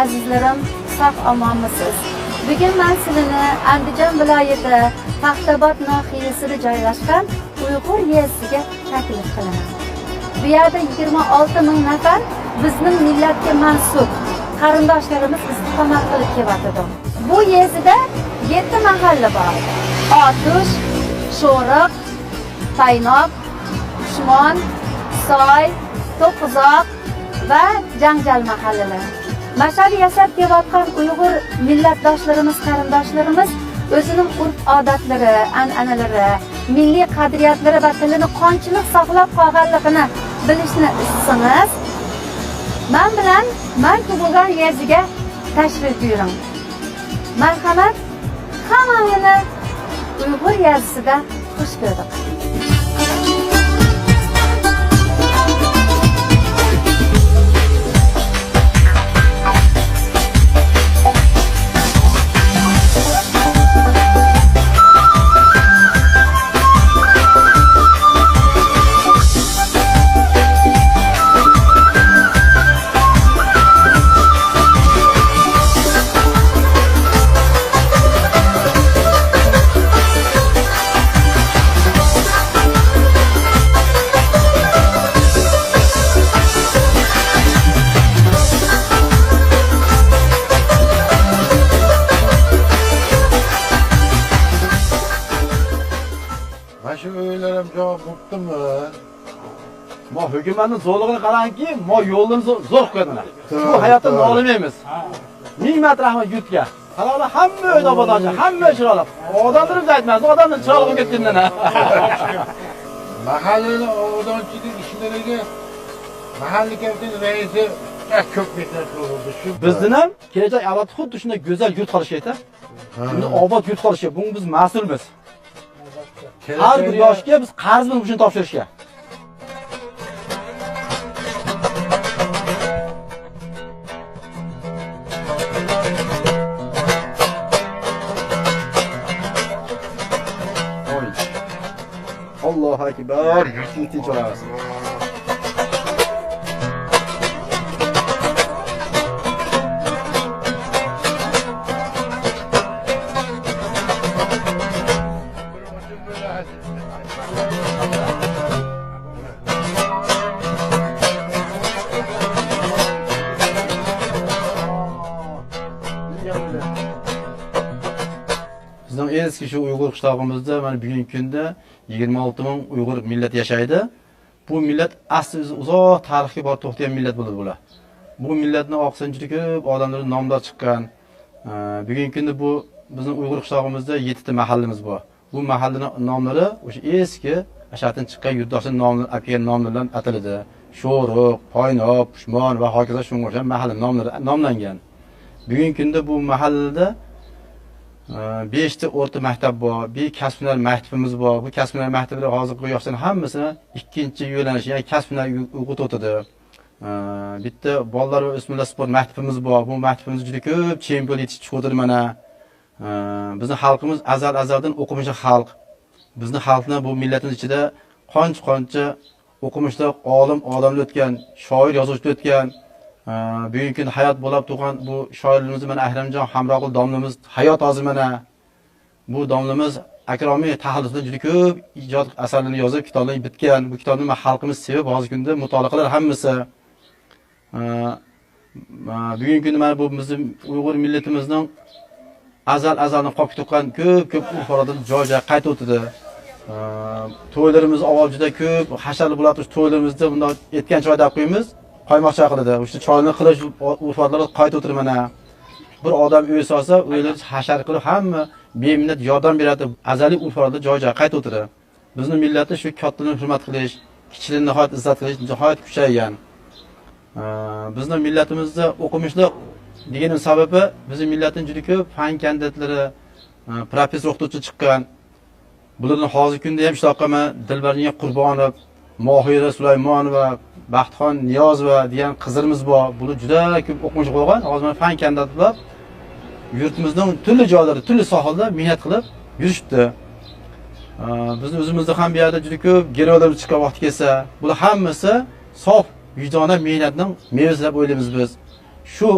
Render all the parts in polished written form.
azizlarim, sog'-omonmisiz? Bugun men sizlarni Andijon viloyati Paxtabod nohiyasida joylashgan Uyg'ur yezisiga taklif qilaman. Bu yerda 26 ming nafar bizning millatga mansub qarindoshlarimiz istiqomat qilib kelyapti. Bu yezida 7 mahalla bor. Otush, Sho'riq, Taynoq, Ushmon, Soy, To'qizoq va Janjal mahallalar. Mashar yasab kelayotgan Uyg'ur millatdoshlarimiz, qarindoshlarimiz o'zining urf-odatlari, an'analari, milliy qadriyatlari va tilini qanchalik saqlab qolganligini bilishni istasangiz, men bilan men tug'ilgan yerga tashrif buyuring. Marhamat, hammani Uyg'ur yezisida xush ko'rdik. Şu öylerim çok bıktım mı? Ma hukumatning zo'rlig'ini qarangki, ma yo'lni zo'r qo'ydilar. Bu hayotda nolimaymiz. 1000 metr rahmat yutga. Qaranglar, hamma uyda obodonchi, hamma chiroyli. Odamlarimiz aytmaydi, odamning chiroyli ketgandan. Mahallenin odamchilik ishlariga mahalliy komitening raisi ko'p mehnat qildi. Bizning ham kelajak avlod xuddi shunday go'zal yurt qilish kerak. Buni obod yurt qilish, bunga biz mas'ulmiz. Har bir yoshga biz qarz bilan shuni topshirishga. Allohu akbar. Tinch olamiz. Bizning eski shu Uyg'ur qishlog'imizda mana bugungi kunda 26 ming Uyg'ur millat yashaydi. Bu millat asli uzoq tarixga bor to'xtagan millat bo'ladi bular. Bu millatning oqsin juda ko'p odamlarning nomlari chiqqan. Bugungi kunda bu bizning Uyg'ur qishlog'imizda 7 ta mahallamiz bor. Bu mahallaning nomlari o'sha eski ashatdan chiqqan yurtdoshlarning nomlari aka nomlardan ataladi. Sho'riq, Poynoq, Ushmon va hokazo shunga o'xshagan mahalla nomlari nomlangan. Bugungi kunda bu mahallada 5 ta o'rta maktab bor, bir kasb-hunar maktabimiz bor. Bu kasb-hunar maktablar hozirgi yoshlarning hammasini ikkinchi yo'lanish, ya'ni kasb-hunar o'qitadi. Bitta bolalar va o'smirlar sport maktabimiz bor. Bu maktabimiz juda ko'p chempion yetishtirdi mana. Bizning xalqimiz azaldan o'qimishli xalq. Bizning xalqni bu millatimiz ichida qancha o'qimishli olim odamlar o'tgan, shoir yozuvchilar o'tgan. Bugungi kunda hayot bo'lib turgan bu shoirlarimiz mana Ahramjon Hamroqul domlamiz hayot hozir mana. Bu domlamiz akromiy tahalluzda juda ko'p ijod asarlarini yozib, kitoblarni bitgan. Bu kitobni xalqimiz sevib hozirgi kunda mutolaa qilar hammasi. Bugungi kunda mana bu bizning Uyg'ur millatimizning azaldan qolib ketgan ko'p urf-odatlar joy-joy qaytib o'tdi. To'ylarimiz avval juda ko'p hasharli bo'ladi. To'ylarimizda bunday etgan choyda qo'yamiz. Qaymoqcha qiladi. O'sha choyni qilish urf-odatlari qayta o'tirib mana. Bir odam uy solsa, uylar hashar qilib hamma beminnat yordam beradi. Azaliy urf-odatlar joy-joy qayta o'tiradi. Bizning millatda shu kattalarni hurmat qilish, kichiklarni nihoyat izzat qilish nihoyat kuchaygan. Bizning millatimizda o'qimishli deganing sababi bizning millatning juda ko'p fan kandidatlari, professor o'qituvchi chiqqan. Bularning hozirgi kunda ham ishloqama Dilbarning Qurbonov, Mohira Sulaymonova, Baxtxon Niyozova degan qizlarimiz bor. Bular juda ko'p o'quvchi bo'lgan. Hozir fan kandidatlar yurtimizning turli joylarida, turli sohalarda mehnat qilib yurishdi. Biz o'zimizda ham bu yerda juda ko'p gerolar chiqqan vaqt kelsa, bular hammasi sof vijdona mehnatning mevasi deb o'ylaymiz biz. Shu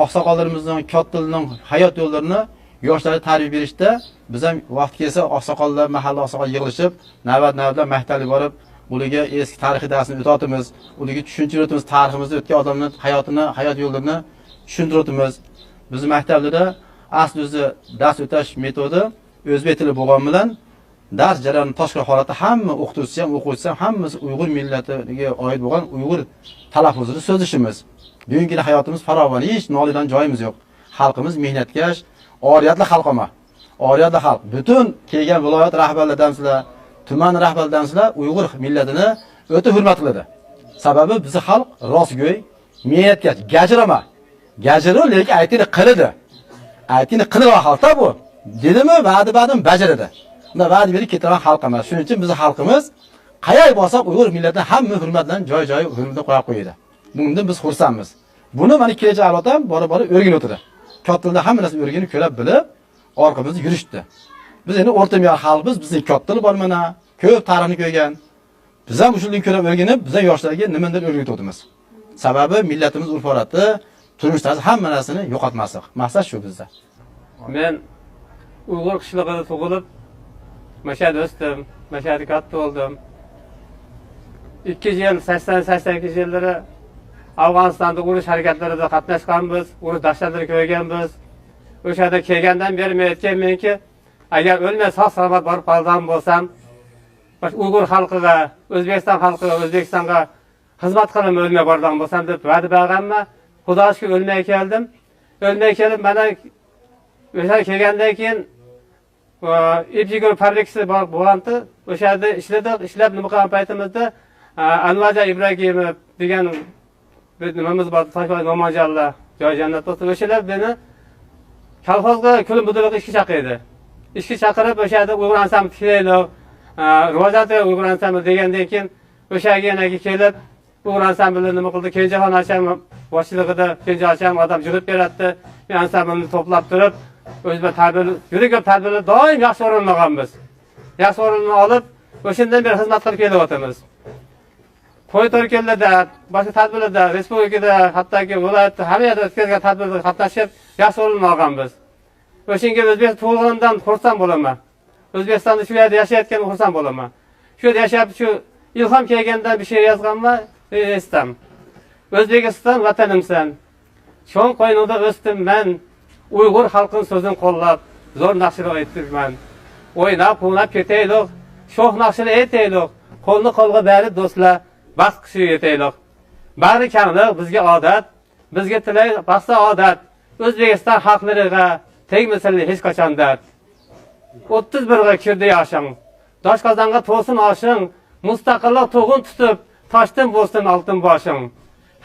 oqsoqollarımizning, kattalarning hayot yo'llarini yoshlarga tarbiya berishda biz ham vaqt kelsa oqsoqollar, mahalla oqsoqol yig'ilishib, navbat-navbatlar maktabga borib, ularga eski tarixiy darsni o'tamiz, ularga tushuntirib o'tamiz, tariximizda o'tgan odamlar hayotini, hayot yo'llarini tushuntirib o'tamiz. Bizning maktablarda asli o'zi dars o'tash metodi o'zbek tili bo'lgani bilan dars jarayoni tashqi holatda hamma o'qituvchi ham, o'quvchi ham hammasi Uyg'ur millatiga oid bo'lgan Uyg'ur talaffuzida so'zlashimiz. Bugungi hayotimiz farovon, hech nolidan joyimiz yo'q. Xalqimiz mehnatkash, oriyatli xalq ama. Oriyatli xalq. Butun kelgan viloyat rahbarlaridan sizlar, tuman rahbarlaridan sizlar Uyg'ur millatini o'ta hurmat qiladi. Sababi bizning xalq rostgo'y, mehnatkash, gajirama. Gajiri lekin aytini qiladi. Aytini qilgan xalqda bu. Dedimi, va'da-va'dim bajaradi. Unda va'da berib ketaman xalq emas. Shuning uchun bizning xalqimiz qayerga borsak Uyg'ur millatini hamma hurmat bilan joy-joy hurmatga qo'yib qo'yadi. Bundan biz xursandmiz. Buni mana kelajak avlod ham bora-bora o'rganib o'tadi. Kattalar hamma narsani o'rganib, ko'rib bilib, orqamizda yurishdi. Biz endi o'rta me'yor xalqmiz, bizning kattalar bor mana, ko'p tarixni ko'rgan. Biz ham shundan ko'rib o'rganib, biz yoshlarga nimadir o'rgatib o'tamiz. Sababi millatimiz urf-odati, turmush tarzi hamma narsani yo'qotmaslik. Maqsad shu bizda. Men Uyg'ur qishlig'ida tug'ilib, Mashhad o'sdim, Mashhadga katta bo'ldim. 80-82 yillari Afg'onistonda urush harakatlarida qatnashganmiz, urush dahshatlarini ko'rganmiz. O'shada kelgandan beri men aytganmanki, agar o'lmay sog'-salomat borib qolgan bo'lsam, Uyg'ur xalqiga, O'zbekiston xalqiga, O'zbekistonga xizmat qilib o'lmay borgan bo'lsam deb va'da berganman. Xudoga shukr o'lmay keldim. O'lmay kelib mana o'sha kelgandan keyin ipjigur fabrikasi bo'lgandi. O'sha yerda ishladik, ishlab nima qilgan paytimizda Anvarjon Ibragimov degan nimamiz bor, Toshkent Mo'monjonlar, joy jannat bo'lsin. O'shalar meni kolxozga kulim budiliq ishga chaqirdi. Ishga chaqirib o'sha yerda Uyg'ur ansambli tiklaylik, rivojlantir Uyg'ur ansambli degandan keyin o'sha yerga kelib Uyg'ur ansamblini nima qildi? Kenjahon Asham boshchiligida Kenjahon Asham odam yurib beradi. Men ansamblni to'plab turib, o'zimiz tadbir, yuriga tadbirlar doim yaxshi o'rin olganmiz. Yaxshi o'rinni olib, o'shandan beri xizmat qilib kelyapmiz. Qo'y to'rklarda, boshqa tadbirlarda, respublikada, hattoki viloyatda hamma yerda o'tkazilgan tadbirlarda qatnashib, yaxshi o'rin olganmiz. O'shanga O'zbekiston tug'ilganidan xursand bo'laman. O'zbekistonda shu yerda yashayotganimdan xursand bo'laman. Shu yerda yashab, shu ilhom kelgandan bir she'r yozganman, estam. O'zbekiston vatanimsan. Cho'ng qo'ynida o'sdim men, Uyg'ur xalqining so'zini qo'llab, zo'r naqshlar aytibman. O'ynab ketaylik, sho'x naqshlar aytaylik, qo'lni qo'lga berib do'stlar, baxt qishiga yetaylik. Bari kamlik bizga odat, bizga tilay baxsa odat. O'zbekiston xalqlariga tegmasin hech qachon dard. 31 ga kirdi yoshing. Doshqozonga to'sin oshing, mustaqillik to'g'in tutib, toshdan bo'lsin oltin boshing.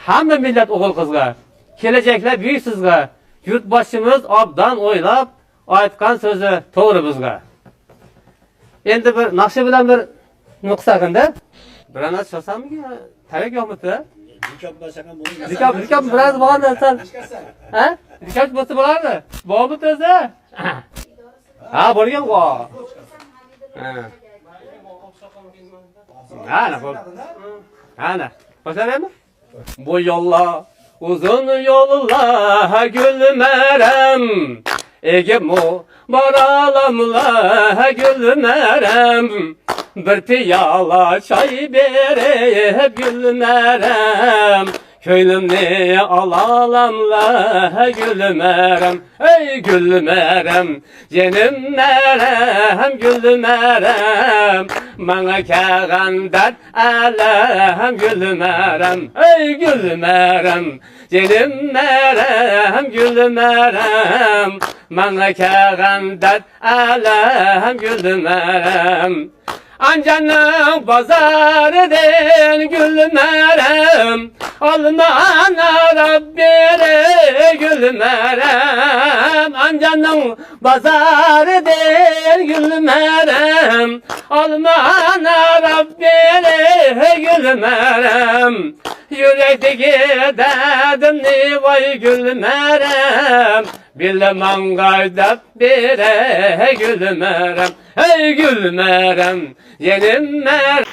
Hamma millat o'g'il qizga, kelajaklar buyuk sizga, yurtboshimiz obdan o'ylab, aytgan so'zi to'g'ri bizga. Endi bir naqshi bilan bir nuqsaganda Biranat çalsamı tarak yo'qmidi? Rikab biraz bo'ladi sen. Ha? Rikab bo'lsa bo'lardi. Bormi o'zi? Ha, bo'lgan ku. Ha. Ana. Boshlaymi? Bu yo'llar uzun yo'llar gülmerem. Egemu baralamla gülmerem. Bir piyala çay berip gülmerem. Köylümni alalamla gülmerem. Ey gülmerem, jenim merem gülmerem. Bana kağan dert alem gülmerem. Ey gülmerem, jenim merem gülmerem. Bana kağan dert alem gülmerem. Ancanın pazarıdan gülmerem. Almana Rabbire gülmerem. Ancanın pazarıdan gülmerem. Almana Rabbire gülmerem. Yürekteki derdimni vay gülmerem. Bilmem gaydap bire gülmerem. Ey gülmerem, yenim mer.